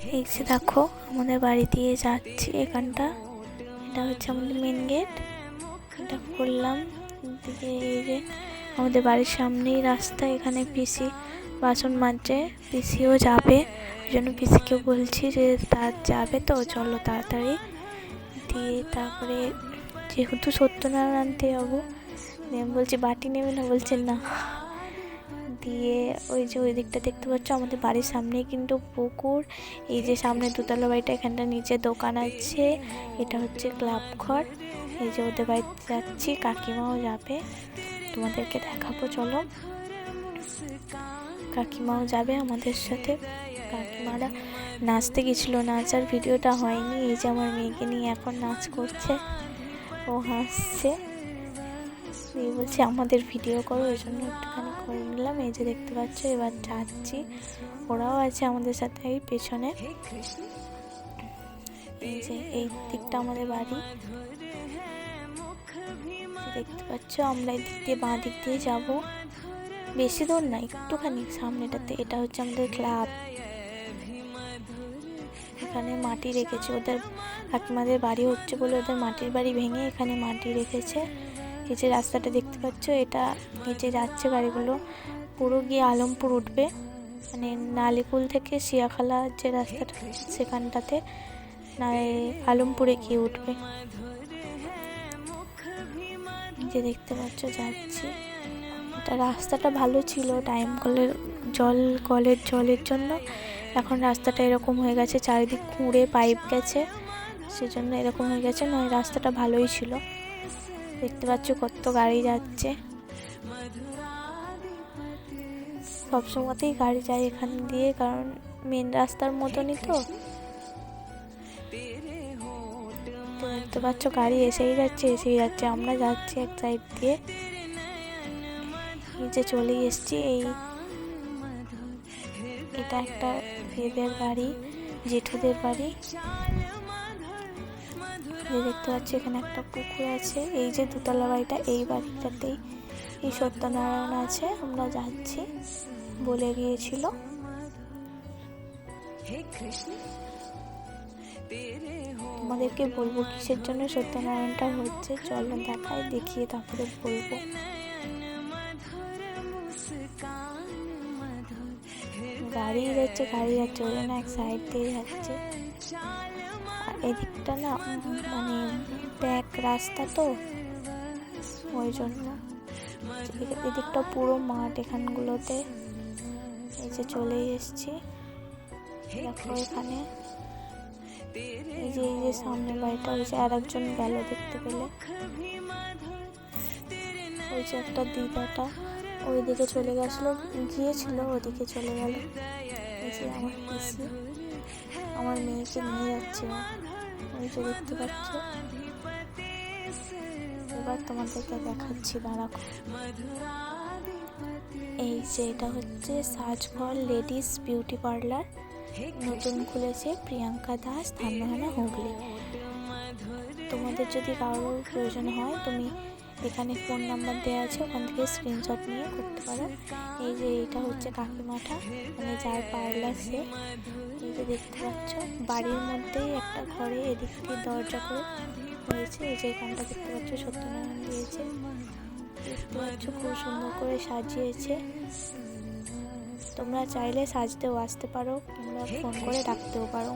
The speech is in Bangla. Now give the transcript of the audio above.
এই যে দেখো আমাদের বাড়ি দিয়ে যাচ্ছি, এখানটা এটা হচ্ছে আমাদের মেন গেট। এটা করলাম দিকে, এই যে আমাদের বাড়ির সামনেই রাস্তা, এখানে পিসি বাসন মাজছে, পিসিও যাবে, ওই জন্য পিসিকে বলছি যে তার যাবে তো চলো তাড়াতাড়ি দিয়ে। তারপরে যেহেতু সত্যনারায়ণ আনতে যাবো, আমি বলছি বাটি নেবে না, বলছে না। দিয়ে ওই যে ওই দিকটা দেখতে পাচ্ছ আমাদের বাড়ির সামনেই কিন্তু পুকুর। এই যে সামনে দোতলা বাড়িটা, এখানটা নিচে দোকান আছে, এটা হচ্ছে ক্লাব ঘর। এই যে ওদের বাড়িতে যাচ্ছি, কাকিমাও যাবে, তোমাদেরকে দেখাবো চলো। কাকিমাও যাবে আমাদের সাথে। কাকিমারা নাচতে গেছিলো, নাচার ভিডিওটা হয়নি। এই যে আমার মেয়েকে নিয়ে এখন নাচ করছে, ও হাসছে, বলছে আমাদের ভিডিও করো, ওই জন্য একটুখানি করে নিলাম। এই যে দেখতে পাচ্ছ এবার যাচ্ছি, ওরাও আছে আমাদের সাথে এই পেছনে। এই যে এই দিকটা আমাদের বাড়ি দেখতে পাচ্ছ, আমরা এই দিক দিয়ে বাঁ দিক দিয়ে যাবো, বেশি দূর না, একটুখানি সামনেটাতে। এটা হচ্ছে আমাদের ক্লাব, এখানে মাটি রেখেছে, ওদের কাকিমাদের বাড়ি হচ্ছে বলে ওদের মাটির বাড়ি ভেঙে এখানে মাটি রেখেছে। এই যে রাস্তাটা দেখতে পাচ্ছ, এটা এই যে যাচ্ছে গাড়িগুলো পুরো গিয়ে আলমপুর উঠবে, মানে নালিকুল থেকে শিয়াখালা যে রাস্তাটা সেখানটাতে না আলমপুরে গিয়ে উঠবে। যে দেখতে পাচ্ছ যাচ্ছি, এটা রাস্তাটা ভালো ছিল টাইম কলের জলের জন্য, এখন রাস্তাটা এরকম হয়ে গেছে, চারিদিক খুঁড়ে পাইপ গেছে, সেজন্য এরকম হয়ে গেছে, নয় রাস্তাটা ভালোই ছিল। দেখতে পাচ্ছ কত গাড়ি যাচ্ছে, সবসময়তেই গাড়ি যায় এখান দিয়ে, কারণ মেন রাস্তার মতনই তো। দেখতে পাচ্ছ গাড়ি এসেই যাচ্ছে, আমরা যাচ্ছি এক সাইড দিয়ে। এই যে চলে এসছি, এটা একটা এদের বাড়ি, জেঠুদের বাড়ি। দেখতে পাচ্ছি এখানে একটা পুকুর আছে। এই যে দোতলা বাড়িটা, এই বাড়িটাতেই এই সত্যনারায়ণ আছে, আমরা যাচ্ছি, বলে গিয়েছিল। তোমাদেরকে বলবো কিসের জন্য সত্যনারায়ণটা হচ্ছে, চলো দেখাই, দেখিয়ে তারপরে বলবো। গাড়ি যাচ্ছে ওই জন্য এক সাইড দিয়ে যাচ্ছে। আর এদিকটা না মানে ব্যাক রাস্তা তো, ওই জন্য এদিকটা পুরো মাঠ এখানগুলোতে। এই যে চলেই এসছি, দেখো এখানে এই যে সামনে বাড়িটা, ওই যে আর একজন গেল দেখতে পেলে, ওই যে একটা দিদাটা ওইদিকে চলে গিয়েছিল, ওদিকে চলে গেল। এই যে আমার পিসি আমার মেয়েকে নিয়ে যাচ্ছে, ওই যে দেখতে পাচ্ছ। এবার তোমাদেরকে দেখাচ্ছি, দাঁড়াও। এই যে এটা হচ্ছে সাজঘর লেডিস বিউটি পার্লার, নতুন খুলেছে প্রিয়াঙ্কা দাস, ধামরাহানা, হুগলি। তোমাদের যদি কারোর প্রয়োজন হয়, তুমি এখানে ফোন নাম্বার দেওয়া আছে, ওখান থেকে স্ক্রিনশট নিয়ে করতে পারো। এই যে এটা হচ্ছে কাকিমাঠা, মানে যার পার্লার সে। এই যে দেখতে পাচ্ছ বাড়ির মধ্যেই একটা ঘরে এদিক দিয়ে দরজা করে হয়েছে। এই যে এখানটা দেখতে পাচ্ছ সত্যনারায়ণ দিয়েছে, দেখতে পাচ্ছ খুব সুন্দর করে সাজিয়েছে। তোমরা চাইলে সাজতেও আসতে পারো, কিংবা ফোন করে ডাকতেও পারো।